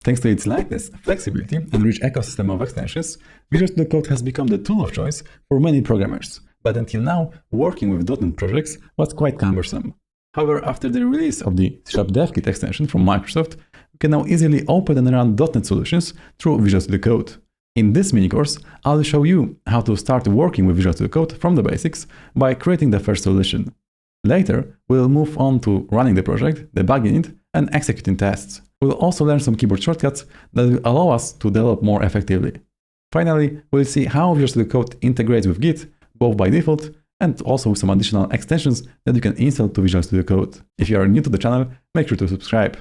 Thanks to its lightness, flexibility, and rich ecosystem of extensions, Visual Studio Code has become the tool of choice for many programmers. But until now, working with .NET projects was quite cumbersome. However, after the release of the C# DevKit extension from Microsoft, we can now easily open and run .NET solutions through Visual Studio Code. In this mini course, I'll show you how to start working with Visual Studio Code from the basics by creating the first solution. Later, we'll move on to running the project, debugging it, and executing tests. We'll also learn some keyboard shortcuts that will allow us to develop more effectively. Finally, we'll see how Visual Studio Code integrates with Git, both by default and also with some additional extensions that you can install to Visual Studio Code. If you are new to the channel, make sure to subscribe.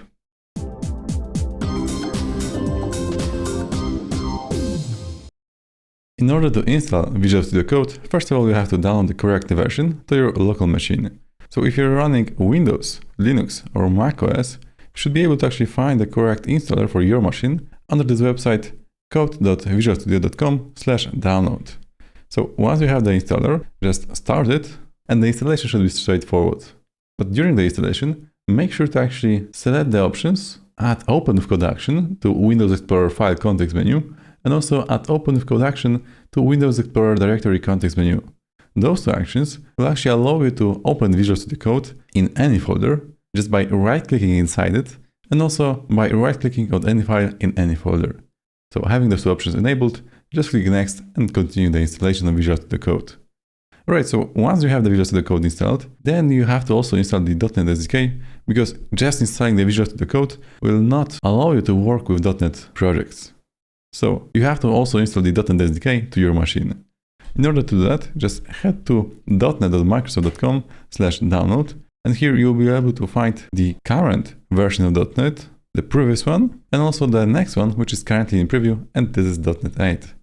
In order to install Visual Studio Code, first of all, you have to download the correct version to your local machine. So if you're running Windows, Linux, or macOS, you should be able to actually find the correct installer for your machine under this website code.visualstudio.com/download. So once you have the installer, just start it, and the installation should be straightforward. But during the installation, make sure to actually select the options, add Open with Code Action to Windows Explorer File context menu, and also add Open with Code Action to Windows Explorer Directory context menu. Those two actions will actually allow you to open Visual Studio Code in any folder just by right-clicking inside it, and also by right-clicking on any file in any folder. So having those two options enabled, just click Next and continue the installation of Visual Studio Code. Alright, so once you have the Visual Studio Code installed, then you have to also install the .NET SDK, because just installing the Visual Studio Code will not allow you to work with .NET projects. So you have to also install the .NET SDK to your machine. In order to do that, just head to .NET.microsoft.com/download, and here you'll be able to find the current version of .NET, the previous one, and also the next one, which is currently in preview, and this is .NET 8.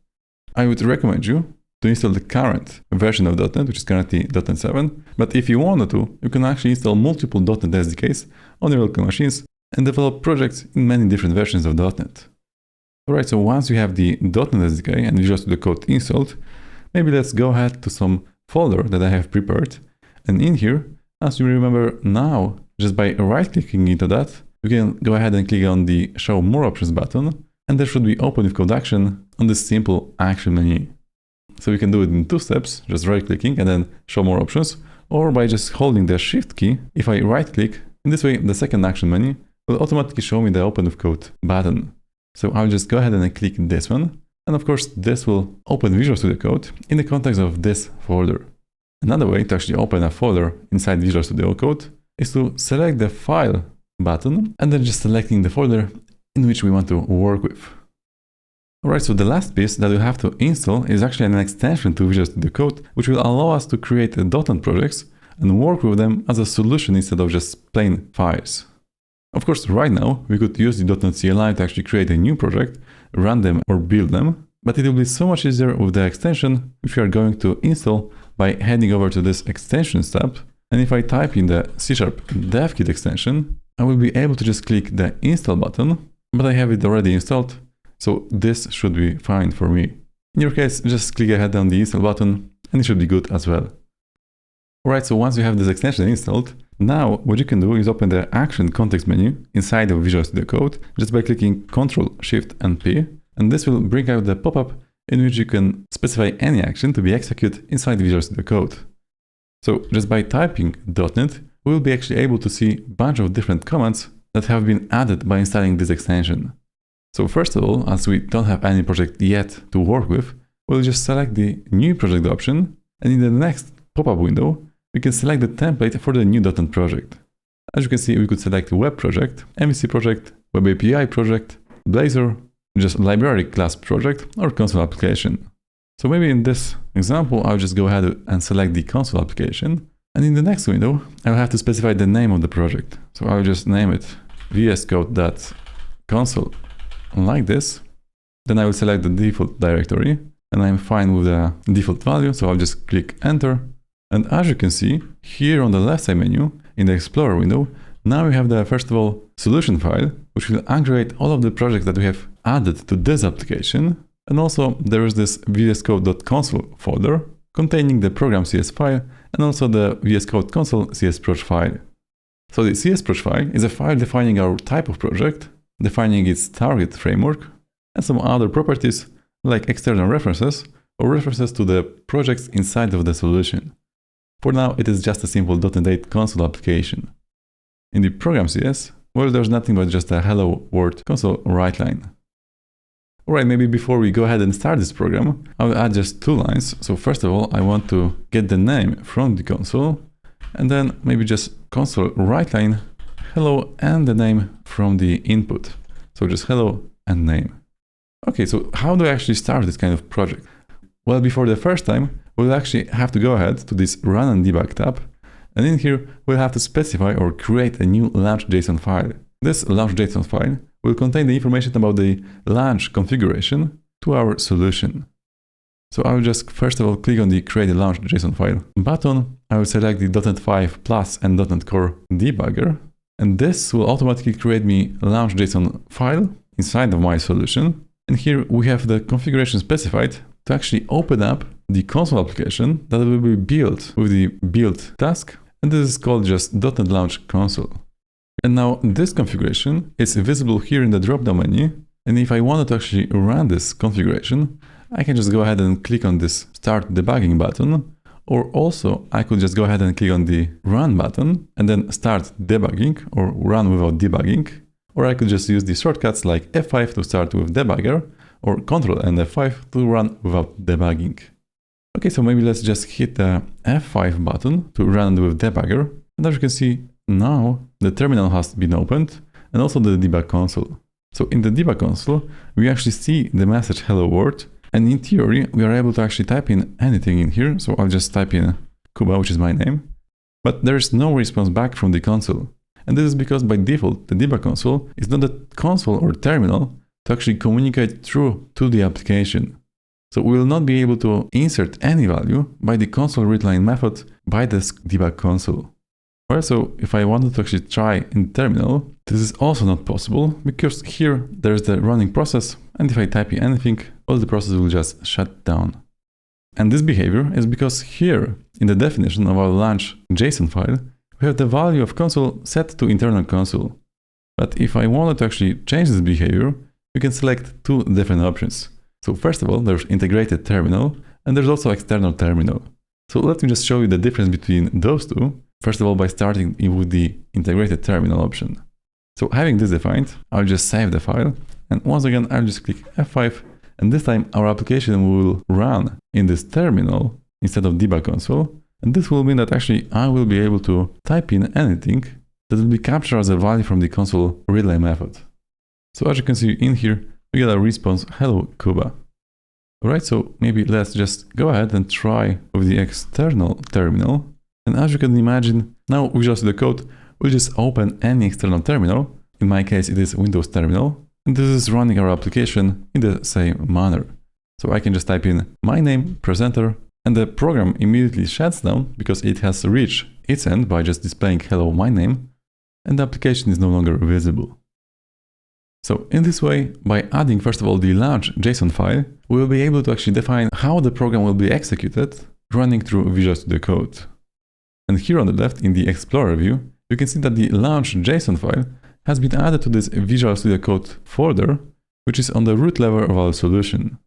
I would recommend you to install the current version of .NET, which is currently .NET 7, but if you wanted to, you can actually install multiple .NET SDKs on your local machines and develop projects in many different versions of .NET. Alright, so once you have the .NET SDK and Visual Studio Code installed, maybe let's go ahead to some folder that I have prepared. And in here, as you remember now, just by right-clicking into that, you can go ahead and click on the Show More Options button, and there should be Open with Code Action on this simple action menu. So we can do it in two steps, just right-clicking and then Show More Options, or by just holding the Shift key. If I right-click, in this way, the second action menu will automatically show me the Open with Code button. So I'll just go ahead and click this one. And of course, this will open Visual Studio Code in the context of this folder. Another way to actually open a folder inside Visual Studio Code is to select the File button and then just selecting the folder in which we want to work with. Alright, so the last piece that we have to install is actually an extension to Visual Studio Code, which will allow us to create .NET projects and work with them as a solution instead of just plain files. Of course, right now, we could use the .NET CLI to actually create a new project, run them or build them, but it will be so much easier with the extension, which we are going to install by heading over to this Extensions tab. And if I type in the C# DevKit extension, I will be able to just click the Install button, but I have it already installed, so this should be fine for me. In your case, just click ahead on the Install button, and it should be good as well. Alright, so once you have this extension installed, now what you can do is open the Action context menu inside of Visual Studio Code just by clicking Ctrl, Shift, and P, and this will bring out the pop-up in which you can specify any action to be executed inside Visual Studio Code. So just by typing .NET, we will be actually able to see a bunch of different commands that have been added by installing this extension. So first of all, as we don't have any project yet to work with, we'll just select the New Project option, and in the next pop-up window, we can select the template for the new .NET project. As you can see, we could select Web Project, MVC Project, Web API Project, Blazor, just Library Class Project, or Console Application. So maybe in this example, I'll just go ahead and select the console application. And in the next window, I'll have to specify the name of the project. So I'll just name it vscode.console like this. Then I will select the default directory, and I'm fine with the default value. So I'll just click Enter. And as you can see, here on the left side menu, in the Explorer window, now we have the, first of all, solution file, which will aggregate all of the projects that we have added to this application. And also there is this vscode.console folder containing the program.cs file and also the VS Code console CSproj file. So the CSproj file is a file defining our type of project, defining its target framework, and some other properties like external references or references to the projects inside of the solution. For now, it is just a simple .NET 8 console application. In the program.cs, well, there's nothing but just a hello world console write line. Alright, maybe before we go ahead and start this program, I will add just 2 lines. So first of all, I want to get the name from the console, and then maybe just console write line, hello, and the name from the input. So just hello and name. Okay, so how do I actually start this kind of project? Well, before the first time, we'll actually have to go ahead to this Run and Debug tab, and in here, we'll have to specify or create a new launch.json file. This launch.json file will contain the information about the launch configuration to our solution. So I will just first of all click on the Create a Launch.json file button. I will select the .NET 5 Plus and .NET Core debugger, and this will automatically create me a launch.json file inside of my solution. And here we have the configuration specified to actually open up the console application that will be built with the build task, and this is called just .NET Launch Console. And now this configuration is visible here in the drop-down menu, and if I wanted to actually run this configuration, I can just go ahead and click on this Start Debugging button, or also I could just go ahead and click on the Run button and then Start Debugging or Run without debugging, or I could just use the shortcuts like F5 to start with debugger or Ctrl and F5 to run without debugging. Okay, so maybe let's just hit the F5 button to run with debugger, and as you can see, now the terminal has been opened and also the debug console. So in the debug console, we actually see the message hello world, and in theory, we are able to actually type in anything in here. So I'll just type in Kuba, which is my name, but there is no response back from the console. And this is because by default, the debug console is not a console or terminal to actually communicate through to the application. So we will not be able to insert any value by the console readline method by this debug console. Well, so if I wanted to actually try in terminal, this is also not possible because here there's the running process, and if I type in anything, all the process will just shut down. And this behavior is because here in the definition of our launch.json file, we have the value of console set to internal console. But if I wanted to actually change this behavior, we can select 2 different options. So first of all, there's integrated terminal, and there's also external terminal. So let me just show you the difference between those 2. First of all, by starting with the integrated terminal option. So having this defined, I'll just save the file. And once again, I'll just click F5. And this time our application will run in this terminal instead of debug console. And this will mean that actually I will be able to type in anything that will be captured as a value from the console relay method. So as you can see in here, we get a response, hello Kuba. Alright, so maybe let's just go ahead and try with the external terminal. And as you can imagine, now Visual Studio Code will just open any external terminal. In my case, it is Windows Terminal. And this is running our application in the same manner. So I can just type in my name, presenter, and the program immediately shuts down because it has reached its end by just displaying hello my name, and the application is no longer visible. So in this way, by adding first of all the launch.json file, we will be able to actually define how the program will be executed running through Visual Studio Code. And here on the left in the Explorer view, you can see that the launch.json file has been added to this Visual Studio Code folder, which is on the root level of our solution.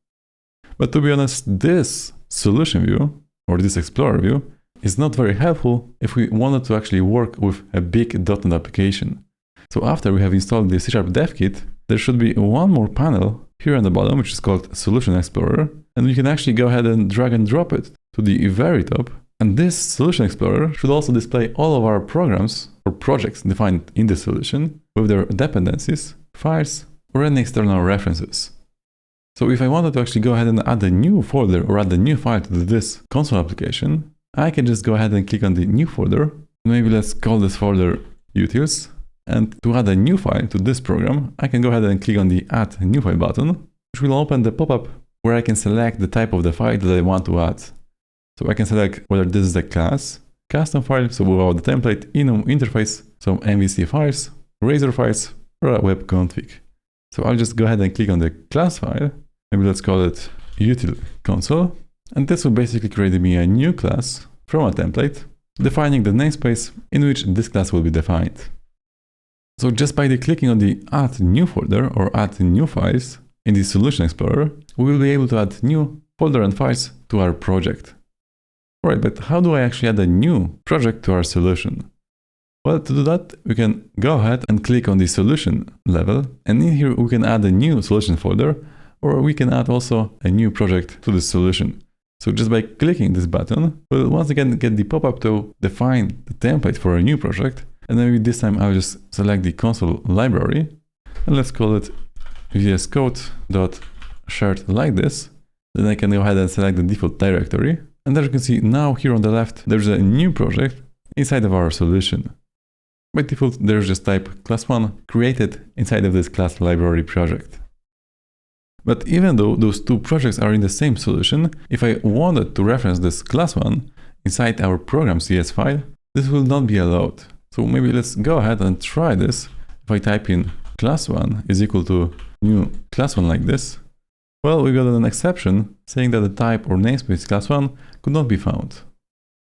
But to be honest, this solution view, or this Explorer view, is not very helpful if we wanted to actually work with a big .NET application. So after we have installed the C# Dev Kit, there should be one more panel here on the bottom, which is called Solution Explorer, and we can actually go ahead and drag and drop it to the very top. And this Solution Explorer should also display all of our programs or projects defined in the solution with their dependencies, files, or any external references. So if I wanted to actually go ahead and add a new folder or add a new file to this console application, I can just go ahead and click on the new folder. Maybe let's call this folder utils. And to add a new file to this program, I can go ahead and click on the Add New File button, which will open the pop-up where I can select the type of the file that I want to add. So I can select whether this is a class, custom file, so without the template, enum interface, some MVC files, Razor files, or a web config. So I'll just go ahead and click on the class file. Maybe let's call it util console. And this will basically create me a new class from a template, defining the namespace in which this class will be defined. So just by clicking on the Add New Folder or Add New Files in the Solution Explorer, we will be able to add new folder and files to our project. Alright, but how do I actually add a new project to our solution? Well, to do that, we can go ahead and click on the solution level, and in here we can add a new solution folder, or we can add also a new project to the solution. So just by clicking this button, we'll once again get the pop-up to define the template for a new project. And maybe this time I'll just select the console library, and let's call it vscode.shared like this. Then I can go ahead and select the default directory. And as you can see now here on the left, there's a new project inside of our solution. By default, there's just type class1 created inside of this class library project. But even though those two projects are in the same solution, if I wanted to reference this class1 inside our program.cs file, this will not be allowed. So maybe let's go ahead and try this. If I type in class1 is equal to new class1 like this, well, we got an exception saying that the type or namespace class1 could not be found.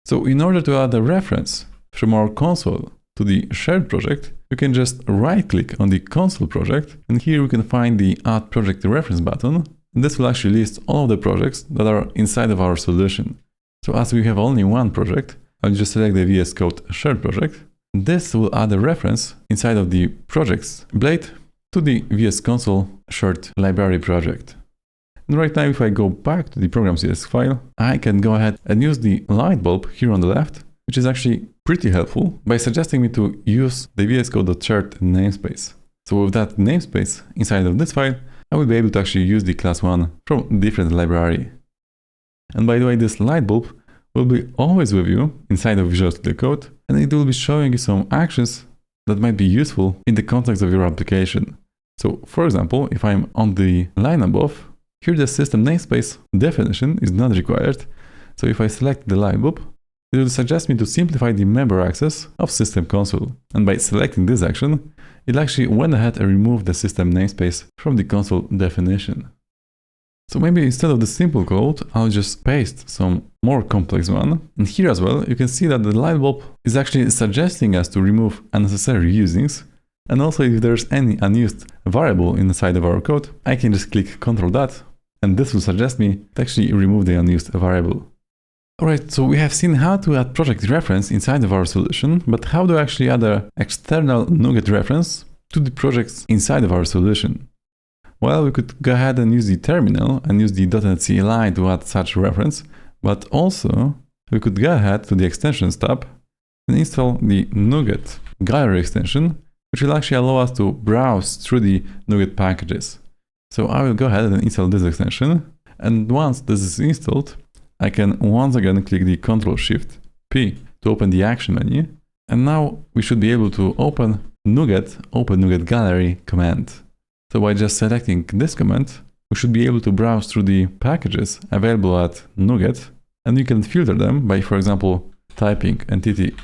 So in order to add a reference from our console to the shared project, we can just right click on the console project, and here we can find the Add Project Reference button, and this will actually list all of the projects that are inside of our solution. So as we have only one project, I'll just select the VS Code shared project. This will add a reference inside of the projects blade to the VS Console shared library project. And right now, if I go back to the program.cs file, I can go ahead and use the light bulb here on the left, which is actually pretty helpful by suggesting me to use the vscode.shared namespace. So with that namespace inside of this file, I will be able to actually use the class1 from different library. And by the way, this light bulb will be always with you inside of Visual Studio Code, and it will be showing you some actions that might be useful in the context of your application. So for example, if I'm on the line above, here the system namespace definition is not required. So if I select the light bulb, it will suggest me to simplify the member access of System Console. And by selecting this action, it actually went ahead and removed the system namespace from the console definition. So maybe instead of the simple code, I'll just paste some more complex one. And here as well, you can see that the light bulb is actually suggesting us to remove unnecessary usings. And also if there's any unused variable inside of our code, I can just click Ctrl that, and this will suggest me to actually remove the unused variable. Alright, so we have seen how to add project reference inside of our solution, but how do I actually add an external NuGet reference to the projects inside of our solution? Well, we could go ahead and use the terminal and use the .NET CLI to add such a reference, but also we could go ahead to the extensions tab and install the NuGet gallery extension, which will actually allow us to browse through the NuGet packages. So I will go ahead and install this extension, and once this is installed, I can once again click the Ctrl-Shift-P to open the action menu, and now we should be able to open NuGet Gallery command. So by just selecting this command, we should be able to browse through the packages available at NuGet, and you can filter them by, for example, typing entity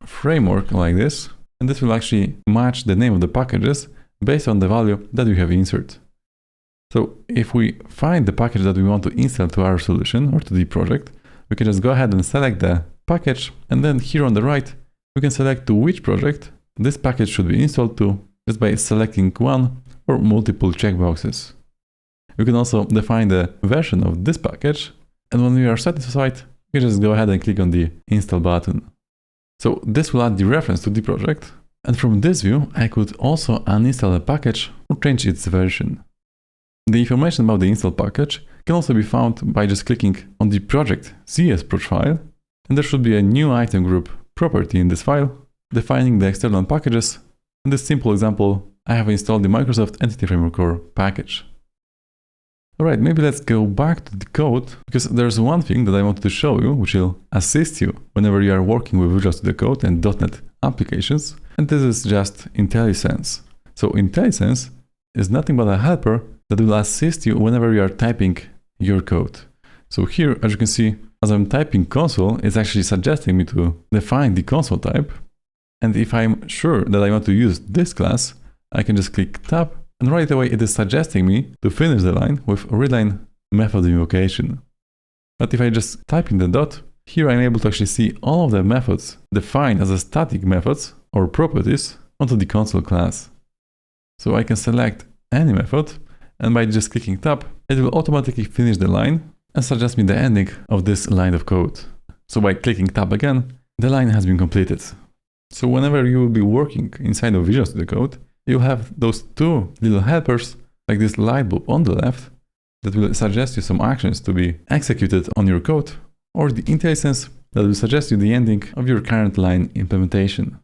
framework like this, and this will actually match the name of the packages based on the value that we have inserted. So if we find the package that we want to install to our solution or to the project, we can just go ahead and select the package, and then here on the right, we can select to which project this package should be installed to just by selecting one or multiple checkboxes. We can also define the version of this package, and when we are satisfied, we can just go ahead and click on the install button. So this will add the reference to the project, and from this view, I could also uninstall a package or change its version. The information about the install package can also be found by just clicking on the project CSproj file, and there should be a new item group property in this file defining the external packages. In this simple example, I have installed the Microsoft Entity Framework Core package. Alright, maybe let's go back to the code, because there's one thing that I wanted to show you which will assist you whenever you are working with Visual Studio Code and .NET applications, and this is just IntelliSense. So IntelliSense is nothing but a helper that will assist you whenever you are typing your code. So here, as you can see, as I'm typing console, it's actually suggesting me to define the console type. And if I'm sure that I want to use this class, I can just click tab, and right away it is suggesting me to finish the line with readline method invocation. But if I just type in the dot, here I'm able to actually see all of the methods defined as a static methods or properties onto the console class. So I can select any method, and by just clicking tab, it will automatically finish the line and suggest me the ending of this line of code. So by clicking tab again, the line has been completed. So whenever you will be working inside of Visual Studio Code, you'll have those two little helpers, like this light bulb on the left, that will suggest you some actions to be executed on your code, or the IntelliSense that will suggest you the ending of your current line implementation.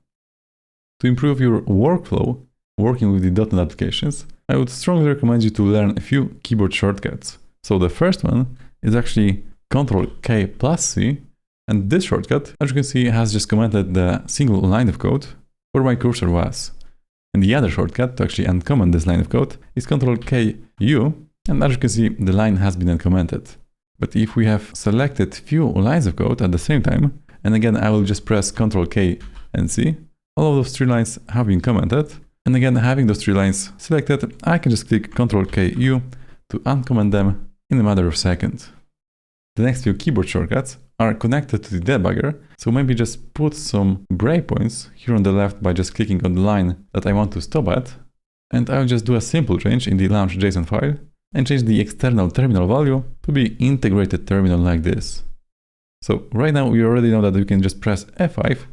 To improve your workflow working with the .NET applications, I would strongly recommend you to learn a few keyboard shortcuts. So the first one is actually Ctrl+K+C, and this shortcut, as you can see, has just commented the single line of code where my cursor was. And the other shortcut to actually uncomment this line of code is Ctrl+K+U, and as you can see, the line has been uncommented. But if we have selected few lines of code at the same time, and again I will just press Ctrl+K and C, all of those three lines have been commented. And again, having those three lines selected, I can just click Ctrl+K+U to uncomment them in a matter of seconds. The next few keyboard shortcuts are connected to the debugger, so maybe just put some breakpoints here on the left by just clicking on the line that I want to stop at, and I'll just do a simple change in the launch.json file and change the external terminal value to be integrated terminal like this. So right now we already know that we can just press F5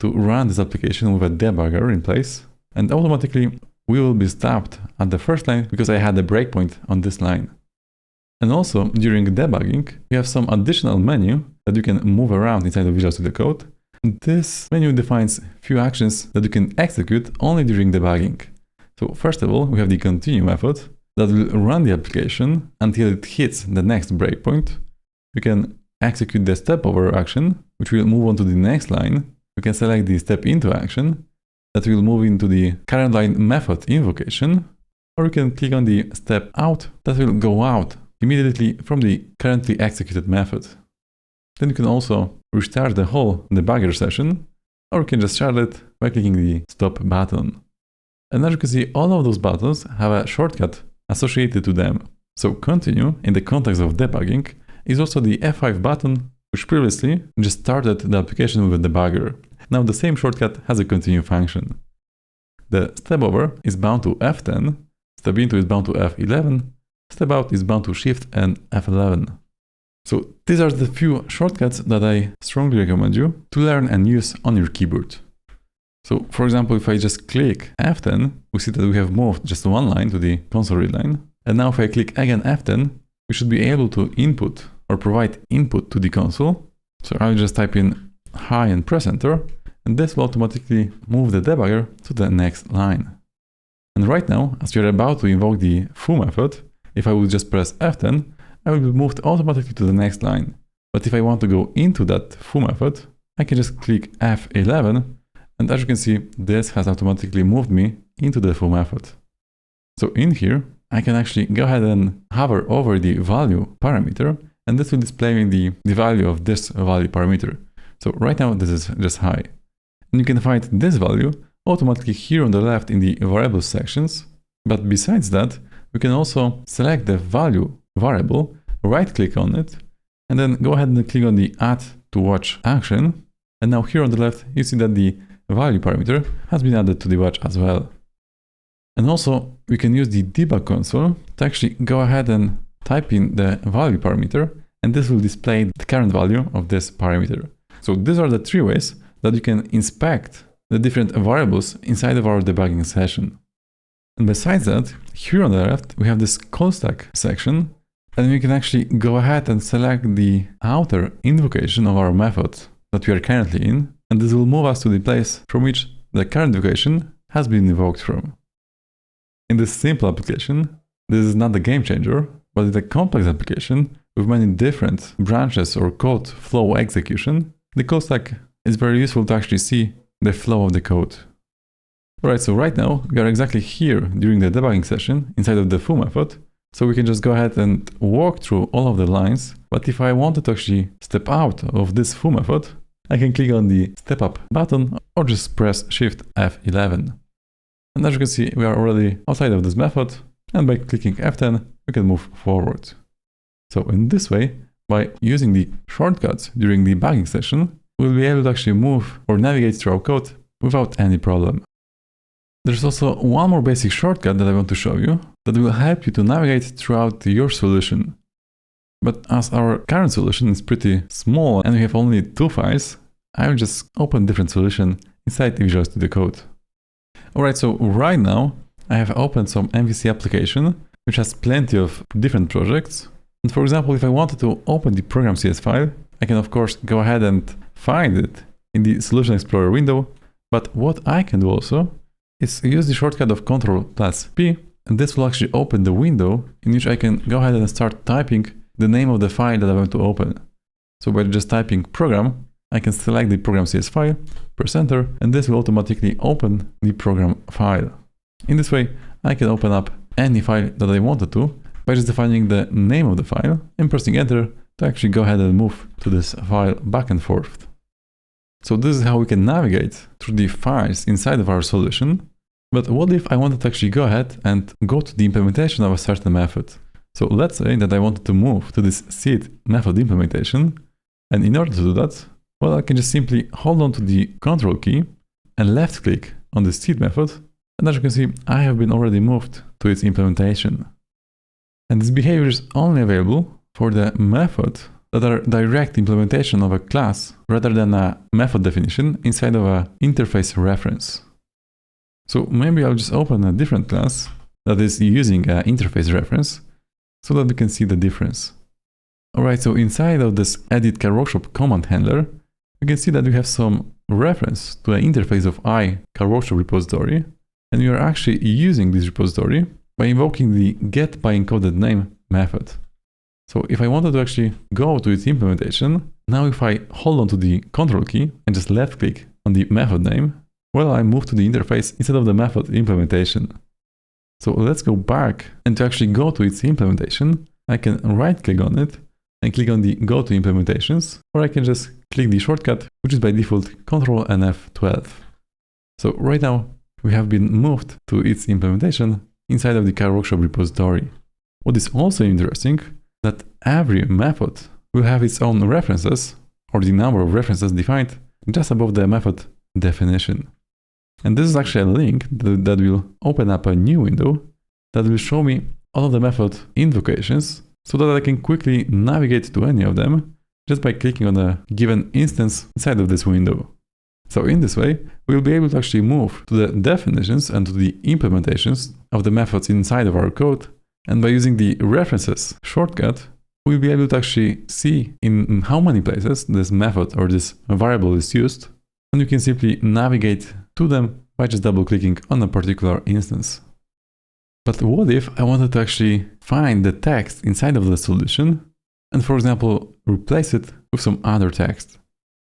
to run this application with a debugger in place, and automatically we will be stopped at the first line because I had a breakpoint on this line. And also, during debugging, we have some additional menu that you can move around inside of Visual Studio Code. And this menu defines few actions that you can execute only during debugging. So first of all, we have the continue method that will run the application until it hits the next breakpoint. We can execute the step over action, which will move on to the next line. We can select the step into action that will move into the current line method invocation, or you can click on the step out that will go out immediately from the currently executed method. Then you can also restart the whole debugger session, or you can just start it by clicking the stop button. And as you can see, all of those buttons have a shortcut associated to them. So continue, in the context of debugging, is also the F5 button, which previously just started the application with a debugger. Now the same shortcut has a continue function. The step over is bound to F10, step into is bound to F11, step out is bound to Shift and F11. So these are the few shortcuts that I strongly recommend you to learn and use on your keyboard. So for example, if I just click F10, we see that we have moved just one line to the console read line. And now if I click again F10, we should be able to input or provide input to the console. So I'll just type in hi and press enter, and this will automatically move the debugger to the next line. And right now, as we are about to invoke the foo method, if I will just press F10, I will be moved automatically to the next line. But if I want to go into that foo method, I can just click F11, and as you can see, this has automatically moved me into the foo method. So in here, I can actually go ahead and hover over the value parameter, and this will display me the value of this value parameter. So right now, this is just high. And you can find this value automatically here on the left in the variables sections. But besides that, we can also select the value variable, right click on it, and then go ahead and click on the add to watch action. And now here on the left, you see that the value parameter has been added to the watch as well. And also we can use the debug console to actually go ahead and type in the value parameter, and this will display the current value of this parameter. So these are the three ways that you can inspect the different variables inside of our debugging session. And besides that, here on the left, we have this call stack section, and we can actually go ahead and select the outer invocation of our method that we are currently in, and this will move us to the place from which the current invocation has been invoked from. In this simple application, this is not a game changer, but it's a complex application with many different branches or code flow execution. The call stack is very useful to actually see the flow of the code. Alright, so right now we are exactly here during the debugging session inside of the foo method. So we can just go ahead and walk through all of the lines. But if I wanted to actually step out of this foo method, I can click on the step up button or just press Shift F11. And as you can see, we are already outside of this method, and by clicking F10, we can move forward. So in this way, by using the shortcuts during the debugging session, we'll be able to actually move or navigate through our code without any problem. There's also one more basic shortcut that I want to show you that will help you to navigate throughout your solution. But as our current solution is pretty small and we have only 2 files, I will just open a different solution inside Visual Studio Code. Alright, so right now I have opened some MVC application which has plenty of different projects. And for example, if I wanted to open the program.cs file, I can of course go ahead and find it in the Solution Explorer window. But what I can do also is use the shortcut of Ctrl+P, and this will actually open the window in which I can go ahead and start typing the name of the file that I want to open. So by just typing program, I can select the program.cs file, press enter, and this will automatically open the program file. In this way, I can open up any file that I wanted to by just defining the name of the file and pressing enter to actually go ahead and move to this file back and forth. So this is how we can navigate through the files inside of our solution. But what if I wanted to actually go ahead and go to the implementation of a certain method? So let's say that I wanted to move to this seed method implementation. And in order to do that, well, I can just simply hold on to the Control key and left click on the seed method. And as you can see, I have been already moved to its implementation. And this behavior is only available for the method that are direct implementation of a class rather than a method definition inside of an interface reference. So maybe I'll just open a different class that is using an interface reference so that we can see the difference. Alright, so inside of this edit car workshop command handler, you can see that we have some reference to an interface of car workshop repository, and we are actually using this repository by invoking the getByEncodedName method. So if I wanted to actually go to its implementation, now if I hold on to the Control key and just left click on the method name, well, I move to the interface instead of the method implementation. So let's go back, and to actually go to its implementation, I can right click on it and click on the Go to Implementations, or I can just click the shortcut, which is by default Ctrl and F12. So right now we have been moved to its implementation inside of the car workshop repository. What is also interesting, that every method will have its own references, or the number of references defined just above the method definition. And this is actually a link that will open up a new window that will show me all of the method invocations so that I can quickly navigate to any of them just by clicking on a given instance inside of this window. So in this way, we'll be able to actually move to the definitions and to the implementations of the methods inside of our code. And by using the references shortcut, we'll be able to actually see in how many places this method or this variable is used. And you can simply navigate to them by just double clicking on a particular instance. But what if I wanted to actually find the text inside of the solution and, for example, replace it with some other text?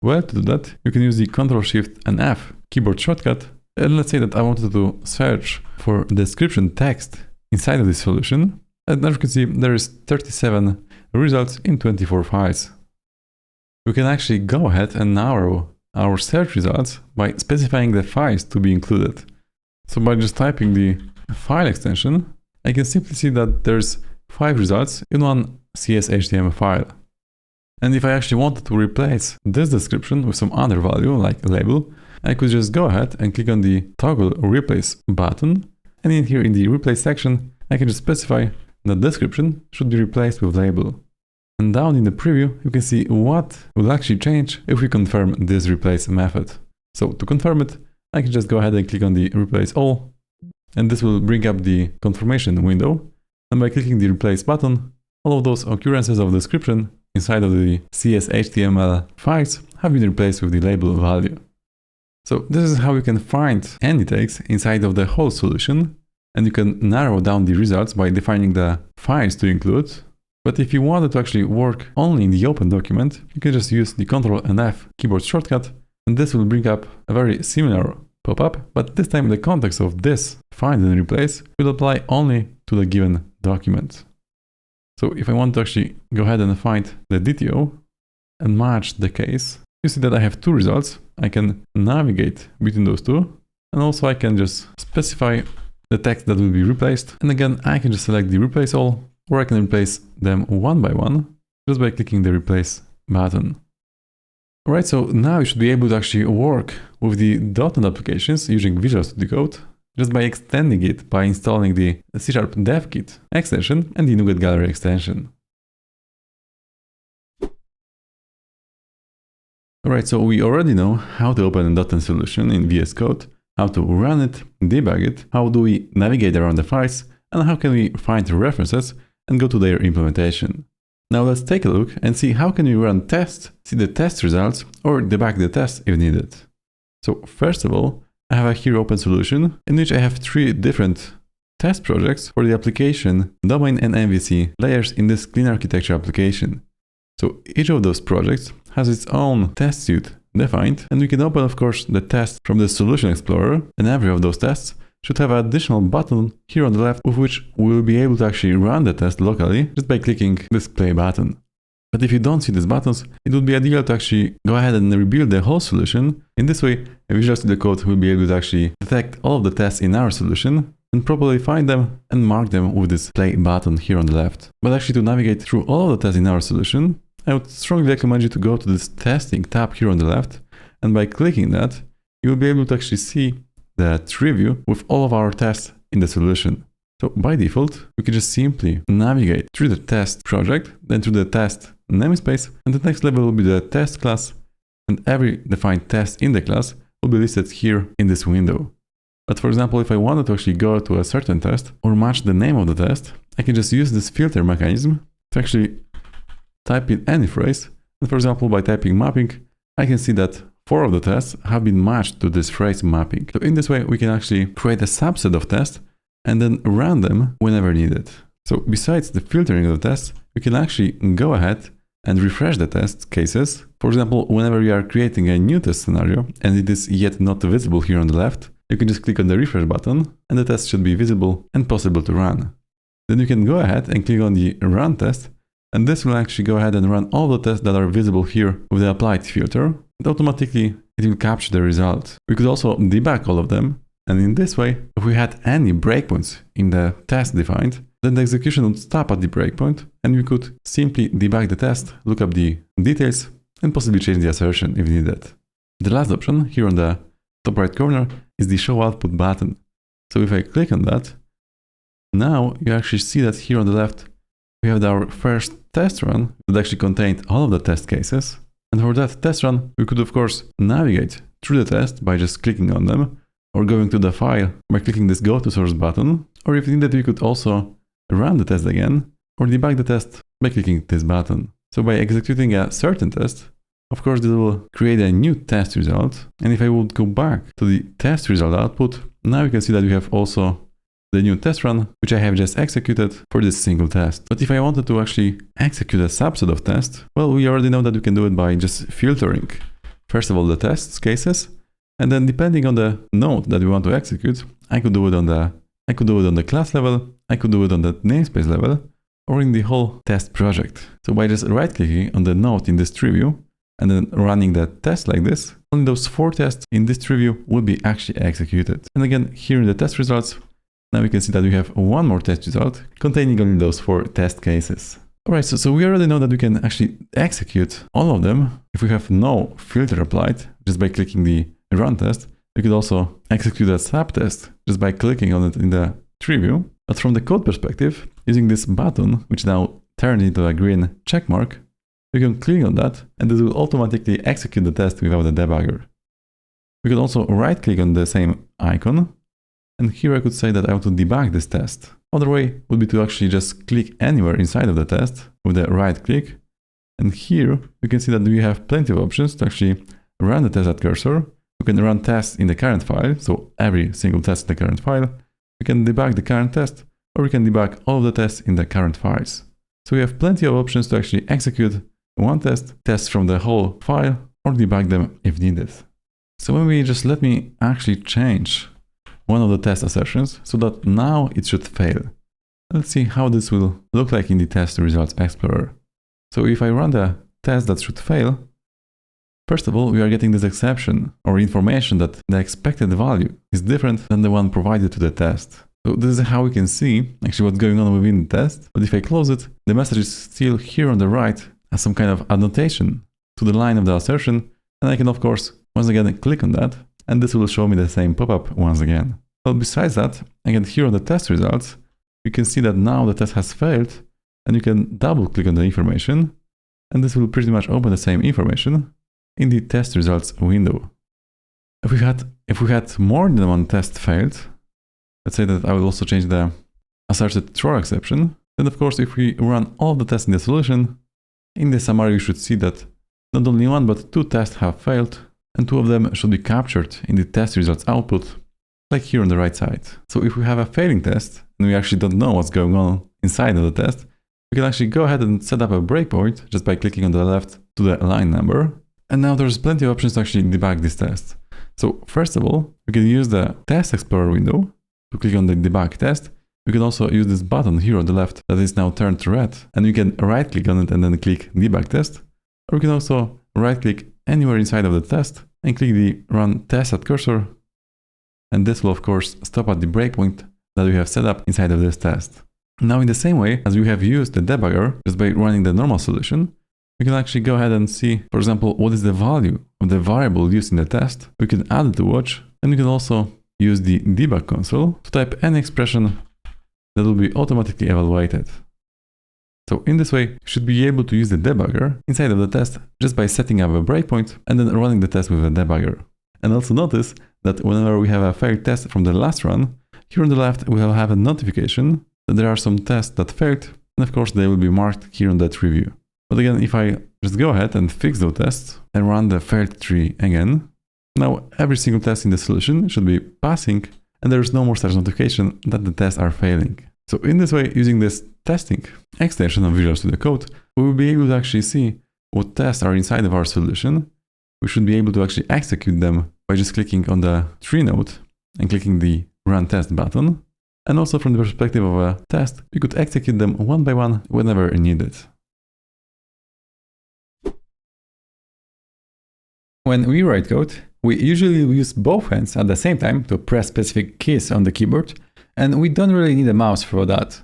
Well, to do that, you can use the Ctrl, Shift and F keyboard shortcut. And let's say that I wanted to search for description text inside of this solution. And as you can see, there is 37 results in 24 files. We can actually go ahead and narrow our search results by specifying the files to be included. So by just typing the file extension, I can simply see that there's 5 results in one CS.html file. And if I actually wanted to replace this description with some other value, like a label, I could just go ahead and click on the toggle replace button. And in here in the replace section, I can just specify the description should be replaced with label. And down in the preview, you can see what will actually change if we confirm this replace method. So to confirm it, I can just go ahead and click on the replace all, and this will bring up the confirmation window. And by clicking the replace button, all of those occurrences of description inside of the CS.html files have been replaced with the label value. So this is how you can find any text inside of the whole solution, and you can narrow down the results by defining the files to include. But if you wanted to actually work only in the open document, you can just use the Ctrl and F keyboard shortcut, and this will bring up a very similar pop-up, but this time the context of this find and replace will apply only to the given document. So if I want to actually go ahead and find the DTO and match the case, you see that I have 2 results. I can navigate between those 2, and also I can just specify the text that will be replaced. And again, I can just select the replace all, or I can replace them one by one just by clicking the replace button. Alright, so now you should be able to actually work with the .NET applications using Visual Studio Code just by extending it by installing the C# DevKit extension and the NuGet Gallery extension. Alright, so we already know how to open a .NET solution in VS Code, how to run it, debug it, how do we navigate around the files, and how can we find references and go to their implementation. Now let's take a look and see how can we run tests, see the test results, or debug the test if needed. So first of all, I have a here open solution in which I have 3 different test projects for the application, domain and MVC layers in this clean architecture application. So each of those projects has its own test suite defined, and we can open of course the test from the Solution Explorer, and every of those tests should have an additional button here on the left with which we will be able to actually run the test locally just by clicking this play button. But if you don't see these buttons, it would be ideal to actually go ahead and rebuild the whole solution. In this way, a Visual Studio Code will be able to actually detect all of the tests in our solution and properly find them and mark them with this play button here on the left. But actually to navigate through all of the tests in our solution, I would strongly recommend you to go to this testing tab here on the left, and by clicking that, you will be able to actually see the tree view with all of our tests in the solution. So by default, we can just simply navigate through the test project, then through the test namespace, and the next level will be the test class, and every defined test in the class will be listed here in this window. But for example, if I wanted to actually go to a certain test or match the name of the test, I can just use this filter mechanism to actually type in any phrase. And for example, by typing mapping, I can see that 4 of the tests have been matched to this phrase mapping. So in this way, we can actually create a subset of tests and then run them whenever needed. So besides the filtering of the tests, we can actually go ahead and refresh the test cases. For example, whenever we are creating a new test scenario and it is yet not visible here on the left, you can just click on the refresh button and the test should be visible and possible to run. Then you can go ahead and click on the run test, and this will actually go ahead and run all the tests that are visible here with the applied filter, and automatically it will capture the result. We could also debug all of them, and in this way, if we had any breakpoints in the test defined, then the execution would stop at the breakpoint, and we could simply debug the test, look up the details, and possibly change the assertion if needed. The last option here on the top right corner is the show output button. So if I click on that, now you actually see that here on the left, we have our first test run that actually contained all of the test cases. And for that test run, we could of course navigate through the test by just clicking on them, or going to the file by clicking this go to source button, or if needed, we could also run the test again, or debug the test by clicking this button. So by executing a certain test, of course, this will create a new test result. And if I would go back to the test result output, now you can see that we have also the new test run, which I have just executed for this single test. But if I wanted to actually execute a subset of tests, well, we already know that we can do it by just filtering, first of all, the test cases, and then depending on the node that we want to execute, I could do it on the class level, I could do it on the namespace level, or in the whole test project. So by just right-clicking on the node in this tree view, and then running that test like this, only those 4 tests in this tree view will be actually executed. And again, here in the test results, now we can see that we have one more test result containing only those 4 test cases. Alright, so we already know that we can actually execute all of them if we have no filter applied, just by clicking the run test. We could also execute a subtest just by clicking on it in the tree view. But from the code perspective, using this button, which now turned into a green check mark, we can click on that and this will automatically execute the test without the debugger. We can also right click on the same icon, and here I could say that I want to debug this test. Other way would be to actually just click anywhere inside of the test with the right click. And here you can see that we have plenty of options to actually run the test at cursor. We can run tests in the current file, so every single test in the current file. We can debug the current test, or we can debug all of the tests in the current files. So we have plenty of options to actually execute one test, test from the whole file, or debug them if needed. So maybe just let me actually change one of the test assertions so that now it should fail. Let's see how this will look like in the test results explorer. So if I run the test that should fail, first of all, we are getting this exception or information that the expected value is different than the one provided to the test. So this is how we can see actually what's going on within the test. But if I close it, the message is still here on the right as some kind of annotation to the line of the assertion. And I can, of course, once again click on that, and this will show me the same pop-up once again. Well, besides that, again, here on the test results, you can see that now the test has failed, and you can double click on the information, and this will pretty much open the same information in the test results window. If we had more than one test failed, let's say that I will also change the asserted throw exception, then of course if we run all the tests in the solution, in the summary you should see that not only one but 2 tests have failed, and 2 of them should be captured in the test results output, like here on the right side. So if we have a failing test, and we actually don't know what's going on inside of the test, we can actually go ahead and set up a breakpoint just by clicking on the left to the line number. And now there's plenty of options to actually debug this test. So first of all, we can use the Test Explorer window to click on the debug test. We can also use this button here on the left that is now turned to red, and we can right click on it and then click debug test. Or we can also right click anywhere inside of the test and click the run test at cursor. And this will of course stop at the breakpoint that we have set up inside of this test. Now in the same way as we have used the debugger just by running the normal solution, we can actually go ahead and see, for example, what is the value of the variable used in the test. We can add it to watch, and we can also use the debug console to type any expression that will be automatically evaluated. So in this way, you should be able to use the debugger inside of the test just by setting up a breakpoint and then running the test with the debugger. And also notice that whenever we have a failed test from the last run, here on the left we will have a notification that there are some tests that failed, and of course they will be marked here on that review. But again, if I just go ahead and fix those tests and run the failed tree again, now every single test in the solution should be passing, and there is no more such notification that the tests are failing. So in this way, using this testing extension of Visual Studio Code, we will be able to actually see what tests are inside of our solution. We should be able to actually execute them by just clicking on the tree node and clicking the Run Test button. And also from the perspective of a test, we could execute them one by one whenever needed. When we write code, we usually use both hands at the same time to press specific keys on the keyboard, and we don't really need a mouse for that.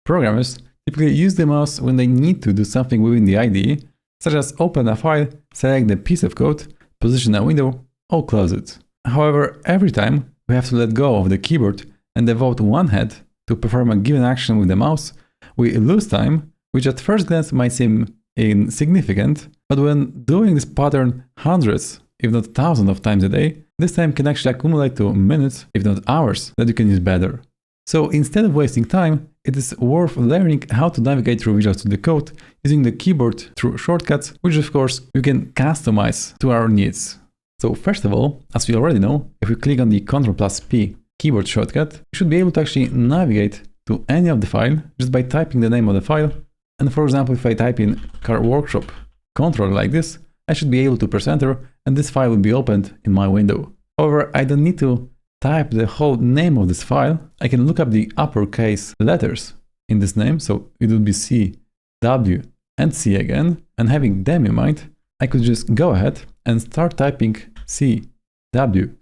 Programmers typically use the mouse when they need to do something within the IDE, such as open a file, select the piece of code, position a window, or close it. However, every time we have to let go of the keyboard and devote one hand to perform a given action with the mouse, we lose time, which at first glance might seem insignificant, but when doing this pattern hundreds, if not thousands of times a day, this time can actually accumulate to minutes, if not hours, that you can use better. So instead of wasting time, it is worth learning how to navigate through Visual Studio Code using the keyboard through shortcuts, which of course we can customize to our needs. So first of all, as we already know, if we click on the Ctrl+P keyboard shortcut, we should be able to actually navigate to any of the file just by typing the name of the file. And for example, if I type in Car Workshop controller like this, I should be able to press enter and this file will be opened in my window. However, I don't need to type the whole name of this file. I can look up the uppercase letters in this name. So it would be C, W, and C again. And having them in mind, I could just go ahead and start typing C, W,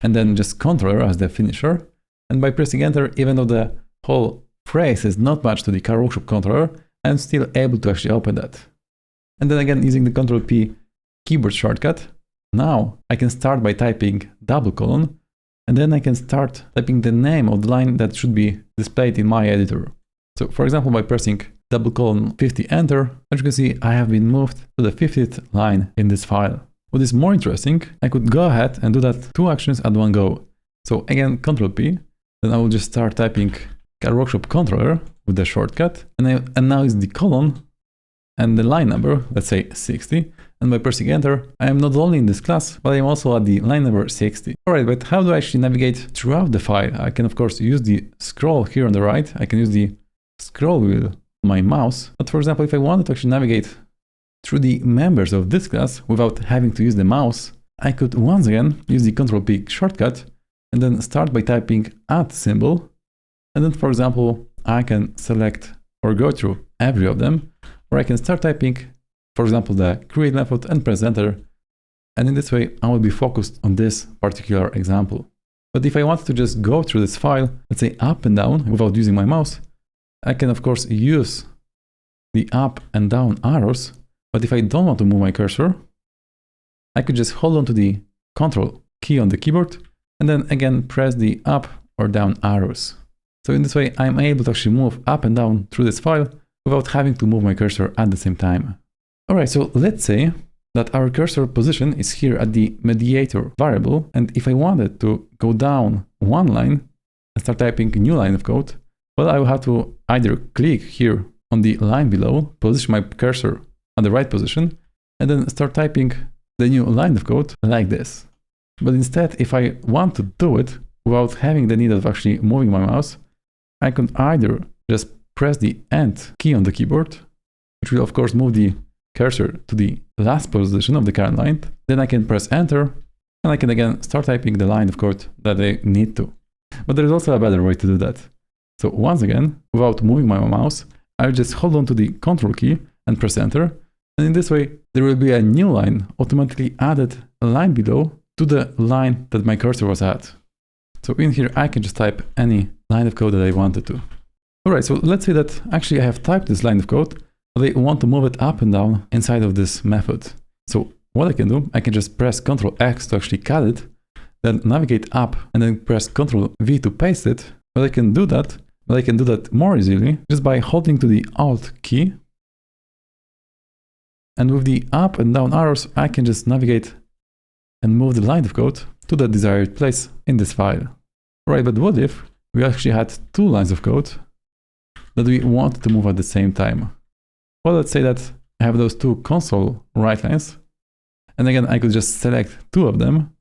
and then just controller as the finisher. And by pressing enter, even though the whole phrase is not matched to the Car Workshop controller, I'm still able to actually open that. And then again, using the Ctrl+P keyboard shortcut, now I can start by typing double colon, and then I can start typing the name of the line that should be displayed in my editor. So for example, by pressing double colon 50 enter, as you can see, I have been moved to the 50th line in this file. What is more interesting, I could go ahead and do that 2 actions at one go. So again, Ctrl+P, then I will just start typing Car Workshop controller with the shortcut, and now it's the colon and the line number, let's say 60. And by pressing enter, I am not only in this class, but I am also at the line number 60. Alright, but how do I actually navigate throughout the file? I can of course use the scroll here on the right. I can use the scroll wheel on my mouse. But for example, if I wanted to actually navigate through the members of this class without having to use the mouse, I could once again use the Ctrl+P shortcut and then start by typing add symbol. And then for example, I can select or go through every of them, or I can start typing, for example, the create method and press enter. And in this way, I will be focused on this particular example. But if I want to just go through this file, let's say up and down without using my mouse, I can of course use the up and down arrows. But if I don't want to move my cursor, I could just hold on to the Control key on the keyboard and then again press the up or down arrows. So in this way, I'm able to actually move up and down through this file without having to move my cursor at the same time. All right, so let's say that our cursor position is here at the mediator variable. And if I wanted to go down one line and start typing a new line of code, well, I will have to either click here on the line below, position my cursor on the right position, and then start typing the new line of code like this. But instead, if I want to do it without having the need of actually moving my mouse, I can either just press the End key on the keyboard, which will of course move the cursor to the last position of the current line. Then I can press Enter, and I can again start typing the line of code that I need to. But there is also a better way to do that. So once again, without moving my mouse, I'll just hold on to the Control key and press Enter. And in this way, there will be a new line automatically added a line below to the line that my cursor was at. So in here, I can just type any line of code that I wanted to. All right, so let's say that actually I have typed this line of code, but I want to move it up and down inside of this method. So what I can do, I can just press Ctrl X to actually cut it, then navigate up and then press Ctrl V to paste it. But I can do that more easily just by holding to the Alt key. And with the up and down arrows, I can just navigate and move the line of code to the desired place in this file. Right, but what if we actually had two lines of code that we wanted to move at the same time? Well, let's say that I have those two console write lines. And again, I could just select two of them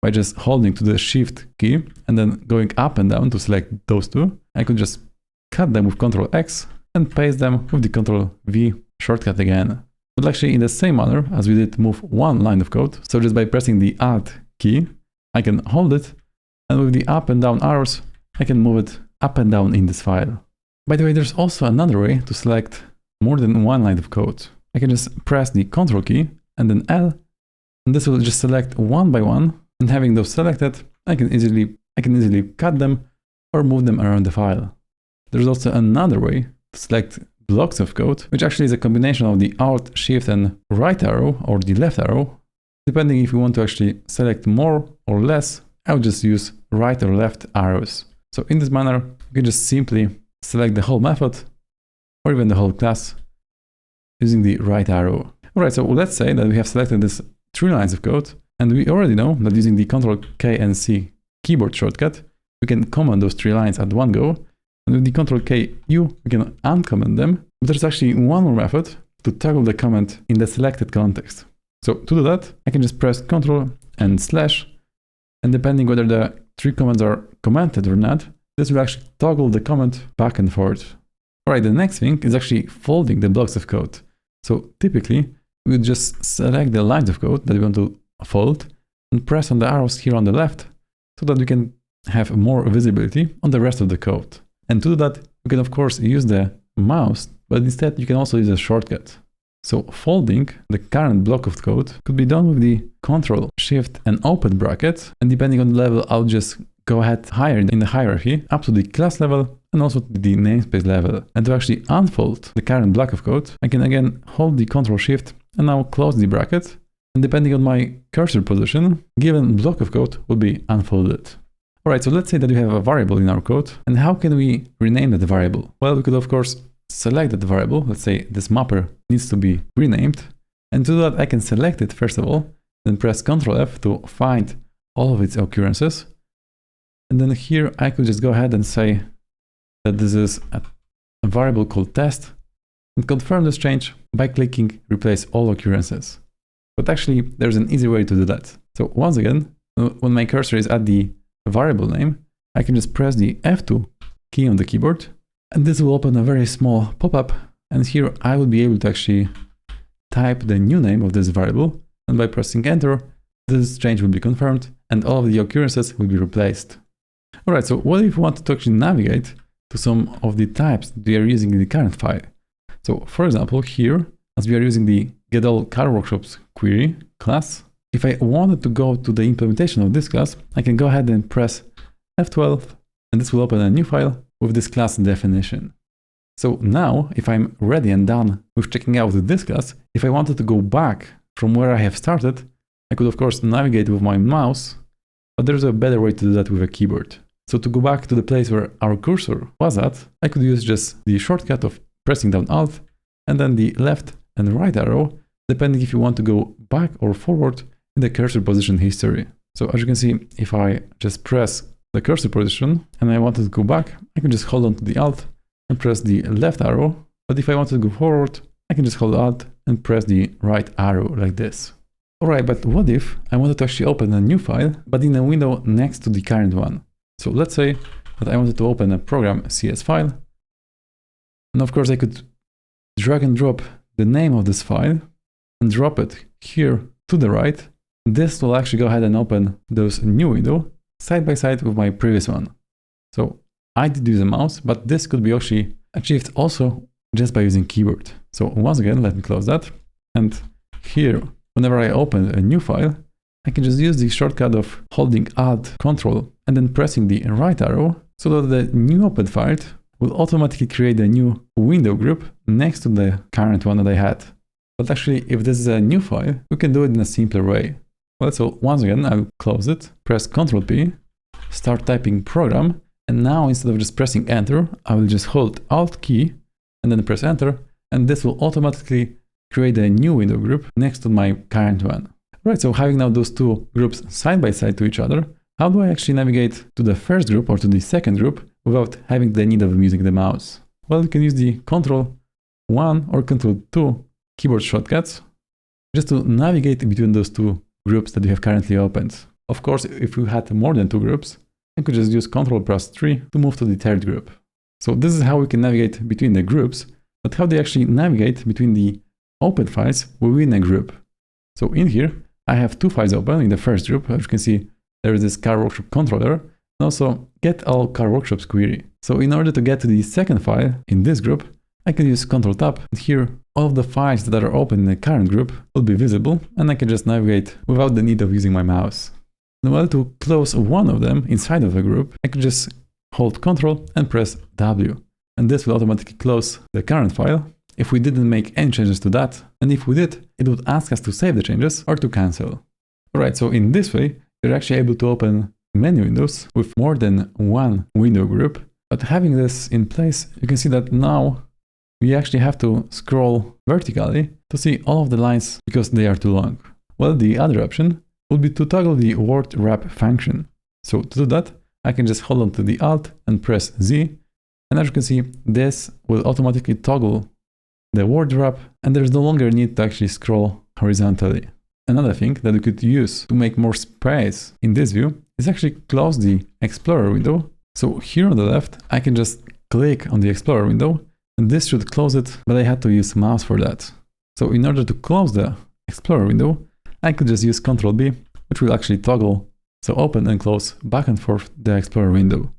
by just holding to the Shift key and then going up and down to select those two. I could just cut them with Ctrl X and paste them with the Ctrl V shortcut again. But actually in the same manner as we did move one line of code. So just by pressing the Alt key, I can hold it, and with the up and down arrows, I can move it up and down in this file. By the way, there's also another way to select more than one line of code. I can just press the Ctrl key and then L, and this will just select one by one. And having those selected, I can easily cut them or move them around the file. There's also another way to select blocks of code, which actually is a combination of the Alt, Shift, and right arrow or the left arrow. Depending if you want to actually select more or less, I'll just use right or left arrows. So in this manner, you can just simply select the whole method or even the whole class using the right arrow. All right, so let's say that we have selected these three lines of code, and we already know that using the Ctrl K and C keyboard shortcut, we can comment those three lines at one go. And with the Ctrl K U, we can uncomment them. But there's actually one more method to toggle the comment in the selected context. So to do that, I can just press Ctrl and slash, and depending whether the three comments are commented or not, this will actually toggle the comment back and forth. All right, the next thing is actually folding the blocks of code. So typically, we would just select the lines of code that we want to fold and press on the arrows here on the left so that we can have more visibility on the rest of the code. And to do that, you can of course use the mouse, but instead you can also use a shortcut. So folding the current block of code could be done with the Ctrl, Shift, and open bracket. And depending on the level, I'll just go ahead higher in the hierarchy up to the class level and also to the namespace level. And to actually unfold the current block of code, I can again hold the Ctrl, Shift, and now close the bracket. And depending on my cursor position, given block of code will be unfolded. All right, so let's say that we have a variable in our code. And how can we rename that variable? Well, we could of course select that variable. Let's say this mapper needs to be renamed. And to do that, I can select it first of all, then press Ctrl F to find all of its occurrences. And then here I could just go ahead and say that this is a variable called test and confirm this change by clicking replace all occurrences. But actually there's an easy way to do that. So once again, when my cursor is at the variable name, I can just press the F2 key on the keyboard, and this will open a very small pop-up. And here I will be able to actually type the new name of this variable. And by pressing enter, this change will be confirmed and all of the occurrences will be replaced. All right, so what if we want to actually navigate to some of the types that we are using in the current file? So for example, here, as we are using the getAllCarWorkshops query class, if I wanted to go to the implementation of this class, I can go ahead and press F12, and this will open a new file with this class definition. So now, if I'm ready and done with checking out this class, if I wanted to go back from where I have started, I could of course navigate with my mouse, but there's a better way to do that with a keyboard. So to go back to the place where our cursor was at, I could use just the shortcut of pressing down Alt and then the left and right arrow, depending if you want to go back or forward in the cursor position history. So as you can see, if I just press the cursor position and I wanted to go back, I can just hold on to the Alt and press the left arrow. But if I want to go forward, I can just hold Alt and press the right arrow like this. Alright, but what if I wanted to actually open a new file, but in a window next to the current one? So let's say that I wanted to open a program CS file. And of course I could drag and drop the name of this file and drop it here to the right. This will actually go ahead and open those new window side by side with my previous one. So I did use a mouse, but this could be actually achieved also just by using keyboard. So once again, let me close that. And here, whenever I open a new file, I can just use the shortcut of holding Alt, Control, and then pressing the right arrow so that the new open file will automatically create a new window group next to the current one that I had. But actually, if this is a new file, we can do it in a simpler way. Well, so once again, I'll close it, press Ctrl P, start typing program, and now instead of just pressing enter, I will just hold Alt key and then press enter, and this will automatically create a new window group next to my current one. Right, so having now those two groups side by side to each other, how do I actually navigate to the first group or to the second group without having the need of using the mouse? Well, you can use the Ctrl 1 or Ctrl 2 keyboard shortcuts just to navigate between those two groups that you have currently opened. Of course, if you had more than two groups, you could just use Ctrl+3 to move to the third group. So this is how we can navigate between the groups, but how do you actually navigate between the open files within a group? So in here, I have two files open in the first group. As you can see, there is this car workshop controller and also get all car workshops query. So in order to get to the second file in this group, I can use Ctrl Tab, and here all of the files that are open in the current group will be visible, and I can just navigate without the need of using my mouse. Now, well, to close one of them inside of a group, I can just hold Ctrl and press W, and this will automatically close the current file if we didn't make any changes to that, and if we did, it would ask us to save the changes or to cancel. Alright, so in this way, you're actually able to open many windows with more than one window group, but having this in place, you can see that now we actually have to scroll vertically to see all of the lines because they are too long. Well, the other option would be to toggle the word wrap function. So to do that, I can just hold on to the Alt and press Z, and as you can see, this will automatically toggle the word wrap, and there's no longer need to actually scroll horizontally. Another thing that we could use to make more space in this view is actually close the Explorer window. So here on the left, I can just click on the Explorer window, and this should close it, but I had to use mouse for that. So in order to close the Explorer window, I could just use Ctrl B, which will actually toggle, so open and close back and forth the Explorer window.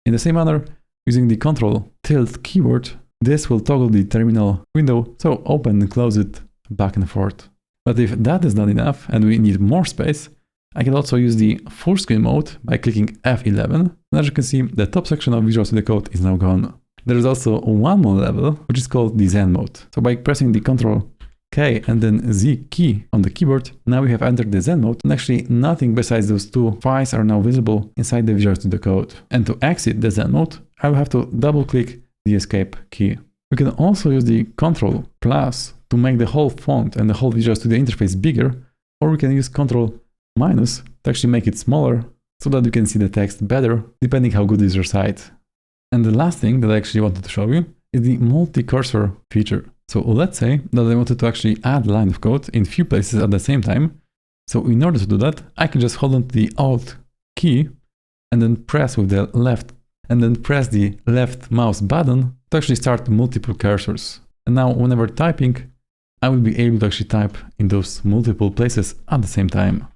In the same manner, using the Ctrl Tilde keyboard, this will toggle the terminal window, so open and close it back and forth. But if that is not enough and we need more space, I can also use the full screen mode by clicking F11. And as you can see, the top section of Visual Studio Code is now gone. There is also one more level, which is called the Zen mode. So by pressing the Ctrl K and then Z key on the keyboard, now we have entered the Zen mode, and actually nothing besides those two files are now visible inside the Visual Studio Code. And to exit the Zen mode, I will have to double click the escape key. We can also use the Ctrl plus to make the whole font and the whole Visual Studio interface bigger, or we can use Ctrl minus to actually make it smaller so that you can see the text better, depending how good is your site. And the last thing that I actually wanted to show you is the multi-cursor feature. So let's say that I wanted to actually add a line of code in few places at the same time. So in order to do that, I can just hold on to the Alt key and then press with the left and then press the left mouse button to actually start multiple cursors. And now whenever typing, I will be able to actually type in those multiple places at the same time.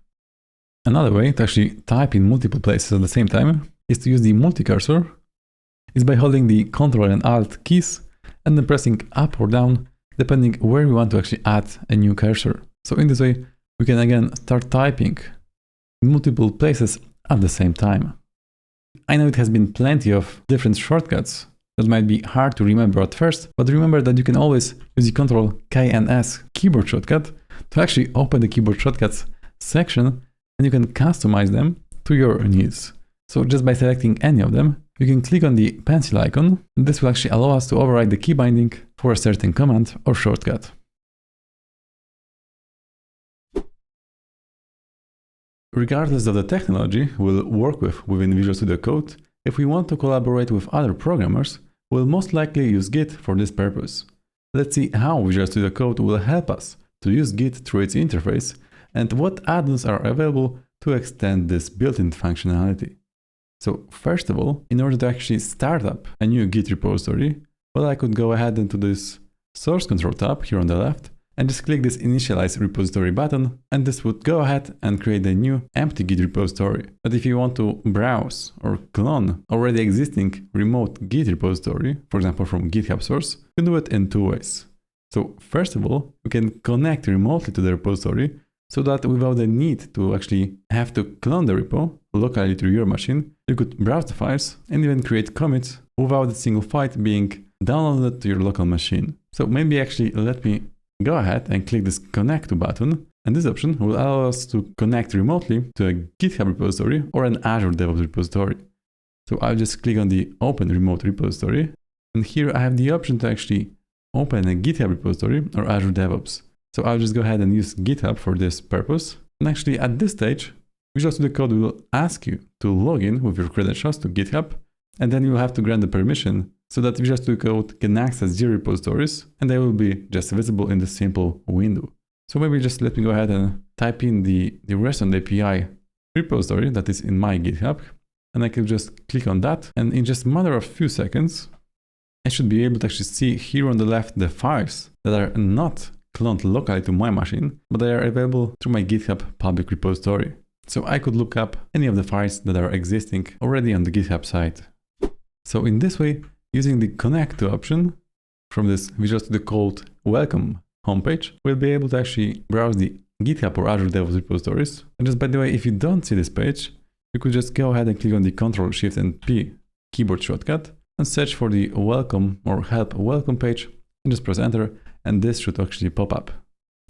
Another way to actually type in multiple places at the same time is to use the multi-cursor. Is by holding the Ctrl and Alt keys and then pressing up or down depending where we want to actually add a new cursor. So in this way, we can again start typing in multiple places at the same time. I know it has been plenty of different shortcuts that might be hard to remember at first, but remember that you can always use the Ctrl K and S keyboard shortcut to actually open the keyboard shortcuts section, and you can customize them to your needs. So just by selecting any of them, you can click on the pencil icon, and this will actually allow us to override the key binding for a certain command or shortcut. Regardless of the technology we'll work with within Visual Studio Code, if we want to collaborate with other programmers, we'll most likely use Git for this purpose. Let's see how Visual Studio Code will help us to use Git through its interface and what add-ons are available to extend this built-in functionality. So first of all, in order to actually start up a new Git repository, well, I could go ahead into this source control tab here on the left and just click this initialize repository button, and this would go ahead and create a new empty Git repository. But if you want to browse or clone already existing remote Git repository, for example from GitHub source, you can do it in two ways. So first of all, you can connect remotely to the repository so that without the need to actually have to clone the repo locally to your machine, you could browse the files and even create commits without a single file being downloaded to your local machine. So maybe actually let me go ahead and click this connect to button, and this option will allow us to connect remotely to a GitHub repository or an Azure DevOps repository. So I'll just click on the open remote repository, and here I have the option to actually open a GitHub repository or Azure DevOps. So I'll just go ahead and use GitHub for this purpose. And actually at this stage, Visual Studio Code will ask you to log in with your credentials to GitHub, and then you'll have to grant the permission so that Visual Studio Code can access your repositories, and they will be just visible in the simple window. So maybe just let me go ahead and type in the REST API repository that is in my GitHub, and I can just click on that, and in just a matter of few seconds, I should be able to actually see here on the left the files that are not cloned locally to my machine, but they are available through my GitHub public repository. So I could look up any of the files that are existing already on the GitHub site. So in this way, using the connect to option from this Visual Studio Code welcome homepage, we'll be able to actually browse the GitHub or Azure DevOps repositories. And just by the way, if you don't see this page, you could just go ahead and click on the Ctrl Shift and P keyboard shortcut and search for the welcome or help welcome page and just press enter, and this should actually pop up.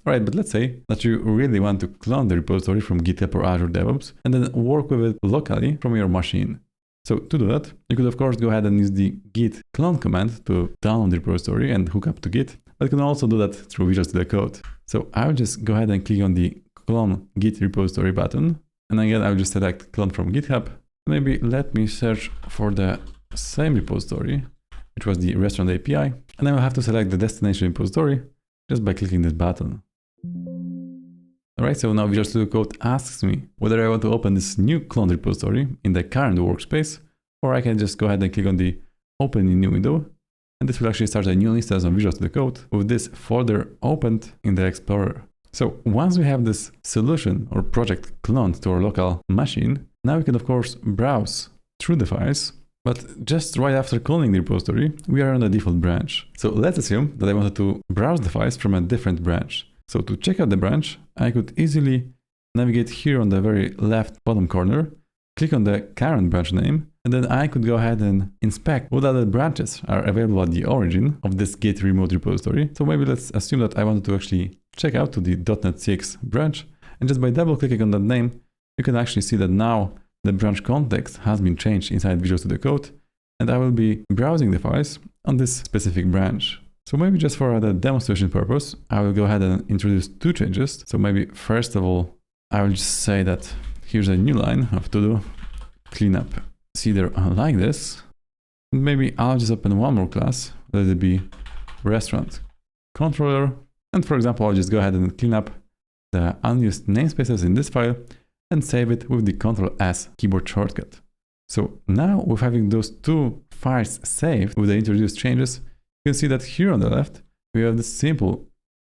Alright, but let's say that you really want to clone the repository from GitHub or Azure DevOps and then work with it locally from your machine. So to do that, you could of course go ahead and use the git clone command to download the repository and hook up to Git, but you can also do that through Visual Studio Code. So I'll just go ahead and click on the clone git repository button, and again I'll just select clone from GitHub. Maybe let me search for the same repository, which was the restaurant API, and I will have to select the destination repository just by clicking this button. Alright, so now Visual Studio Code asks me whether I want to open this new cloned repository in the current workspace, or I can just go ahead and click on the open in new window, and this will actually start a new instance of Visual Studio Code with this folder opened in the Explorer. So once we have this solution or project cloned to our local machine, now we can of course browse through the files, but just right after calling the repository, we are on the default branch. So let's assume that I wanted to browse the files from a different branch. So to check out the branch, I could easily navigate here on the very left bottom corner, click on the current branch name, and then I could go ahead and inspect what other branches are available at the origin of this Git remote repository. So maybe let's assume that I wanted to actually check out to the .NET 6 branch, and just by double clicking on that name, you can actually see that now the branch context has been changed inside Visual Studio Code, and I will be browsing the files on this specific branch. So maybe just for the demonstration purpose, I will go ahead and introduce two changes. So maybe first of all, I will just say that here's a new line of to do cleanup Cedar like this. And maybe I'll just open one more class, let it be restaurant controller. And for example, I'll just go ahead and clean up the unused namespaces in this file and save it with the Ctrl S keyboard shortcut. So now with having those two files saved with the introduced changes, you can see that here on the left, we have this simple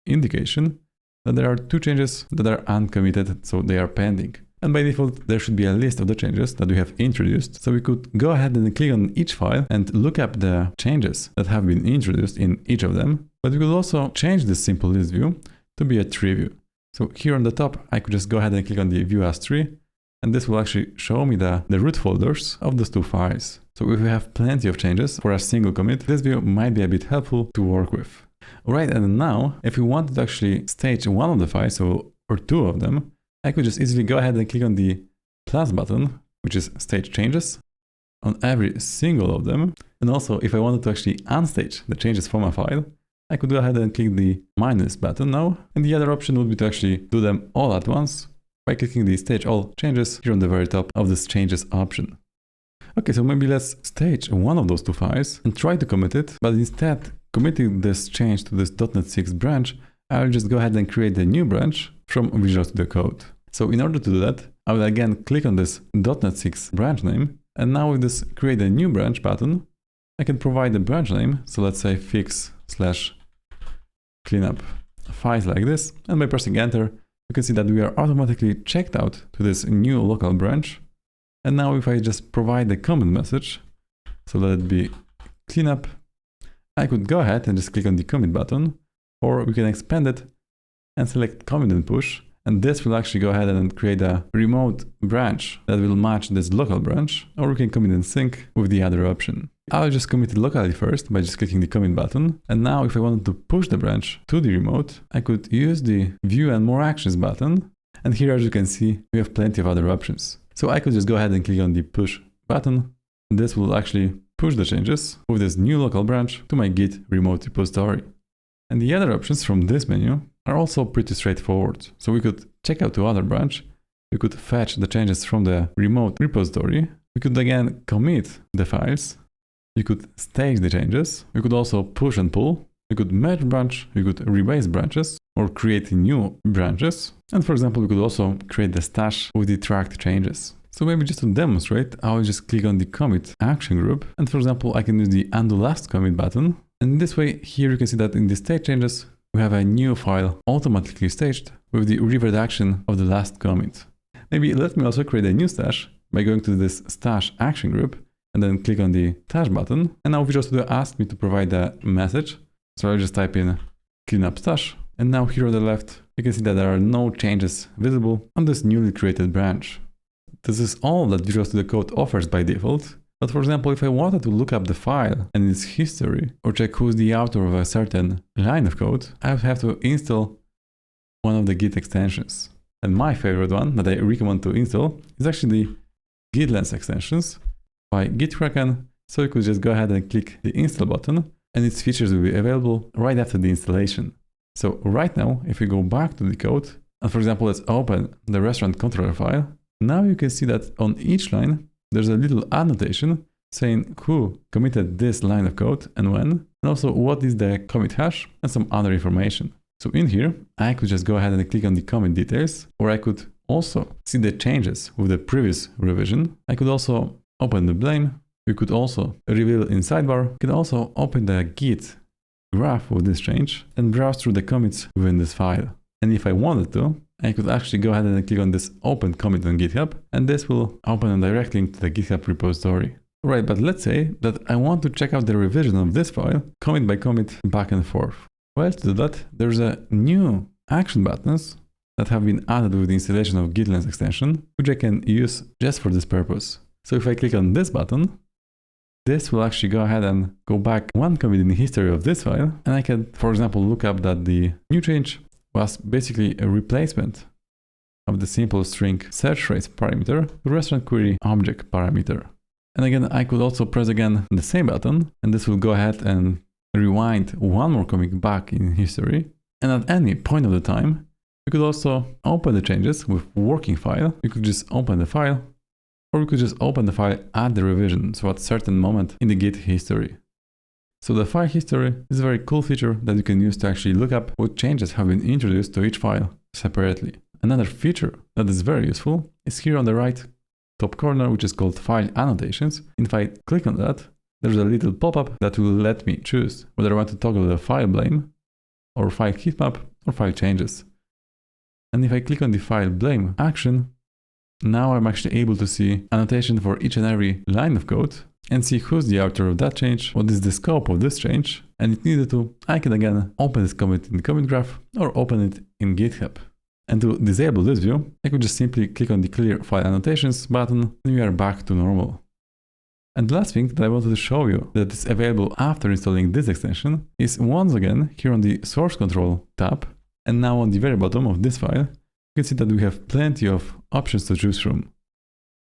indication that there are two changes that are uncommitted, so they are pending. And by default, there should be a list of the changes that we have introduced. So we could go ahead and click on each file and look up the changes that have been introduced in each of them. But we could also change this simple list view to be a tree view. So here on the top, I could just go ahead and click on the view as tree, and this will actually show me the root folders of those two files. So if we have plenty of changes for a single commit, this view might be a bit helpful to work with. Alright, and now, if we wanted to actually stage one of the files, or two of them, I could just easily go ahead and click on the plus button which is stage changes on every single of them. And also, if I wanted to actually unstage the changes from a file, I could go ahead and click the minus button now. And the other option would be to actually do them all at once by clicking the stage all changes here on the very top of this changes option. Okay, so maybe let's stage one of those two files and try to commit it, but instead committing this change to this .NET 6 branch, I'll just go ahead and create a new branch from Visual Studio Code. So in order to do that, I will again click on this .NET 6 branch name, and now with this create a new branch button, I can provide the branch name. So let's say fix/cleanup files like this, and by pressing enter, you can see that we are automatically checked out to this new local branch. And now if I just provide the comment message, so let it be cleanup, I could go ahead and just click on the commit button, or we can expand it and select commit and push. And this will actually go ahead and create a remote branch that will match this local branch, or we can commit and sync with the other option. I'll just commit it locally first by just clicking the commit button. And now if I wanted to push the branch to the remote, I could use the view and more actions button. And here, as you can see, we have plenty of other options. So I could just go ahead and click on the push button. This will actually push the changes with this new local branch to my Git remote repository. And the other options from this menu are also pretty straightforward. So we could check out to other branch. We could fetch the changes from the remote repository. We could again commit the files. You could stage the changes. We could also push and pull. We could merge branch. We could rebase branches or create new branches. And for example, we could also create the stash with the tracked changes. So maybe just to demonstrate, I will just click on the commit action group. And for example, I can use the undo last commit button. And this way, here you can see that in the stage changes, we have a new file automatically staged with the revert action of the last commit. Maybe let me also create a new stash by going to this stash action group and then click on the stash button. And now Visual Studio asked me to provide a message. So I'll just type in cleanup stash. And now here on the left, you can see that there are no changes visible on this newly created branch. This is all that Visual Studio Code offers by default. But for example, if I wanted to look up the file and its history, or check who's the author of a certain line of code, I would have to install one of the Git extensions. And my favorite one that I recommend to install is actually the GitLens extensions by GitKraken. So you could just go ahead and click the install button, and its features will be available right after the installation. So right now, if we go back to the code, and for example, let's open the restaurant controller file, now you can see that on each line, there's a little annotation saying who committed this line of code and when, and also what is the commit hash and some other information. So in here, I could just go ahead and click on the commit details, or I could also see the changes with the previous revision. I could also open the blame. We could also reveal in sidebar. We could also open the Git graph with this change and browse through the commits within this file. And if I wanted to, I could actually go ahead and click on this open commit on GitHub, and this will open a direct link to the GitHub repository. Right, but let's say that I want to check out the revision of this file, commit by commit, back and forth. Well, to do that, there's a new action buttons that have been added with the installation of GitLens extension, which I can use just for this purpose. So if I click on this button, this will actually go ahead and go back one commit in the history of this file, and I can, for example, look up that the new change was basically a replacement of the simple string search phrase parameter to restaurant query object parameter. And again, I could also press again the same button, and this will go ahead and rewind one more commit back in history. And at any point of the time, you could also open the changes with working file. You could just open the file, or you could just open the file at the revision, so at a certain moment in the Git history. So the file history is a very cool feature that you can use to actually look up what changes have been introduced to each file separately. Another feature that is very useful is here on the right top corner, which is called file annotations. And if I click on that, there's a little pop-up that will let me choose whether I want to toggle the file blame or file heatmap or file changes. And if I click on the file blame action, now I'm actually able to see annotation for each and every line of code and see who's the author of that change, what is the scope of this change, and if needed to, I can again open this commit in the commit graph or open it in GitHub. And to disable this view, I could just simply click on the clear file annotations button and we are back to normal. And the last thing that I wanted to show you that is available after installing this extension is once again here on the source control tab, and now on the very bottom of this file, you can see that we have plenty of options to choose from.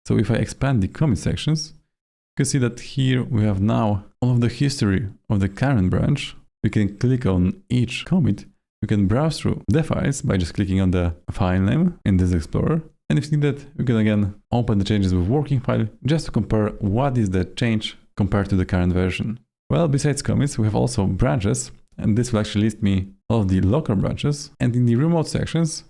So if I expand the commit sections, you can see that here we have now all of the history of the current branch. We can click on each commit. We can browse through the files by just clicking on the file name in this Explorer. And if needed, we can again open the changes with working file just to compare what is the change compared to the current version. Well, besides commits, we have also branches, and this will actually list me all of the local branches. And in the remote sections,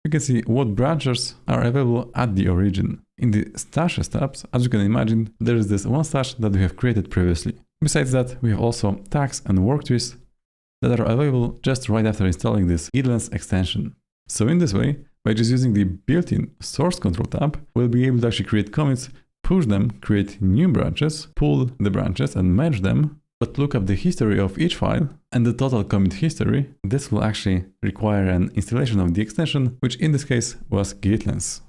you can see what branches are available at the origin. In the stashes tabs, as you can imagine, there is this one stash that we have created previously. Besides that, we have also tags and work trees that are available just right after installing this GitLens extension. So in this way, by just using the built-in source control tab, we'll be able to actually create commits, push them, create new branches, pull the branches and merge them, but look up the history of each file and the total commit history. This will actually require an installation of the extension, which in this case was GitLens.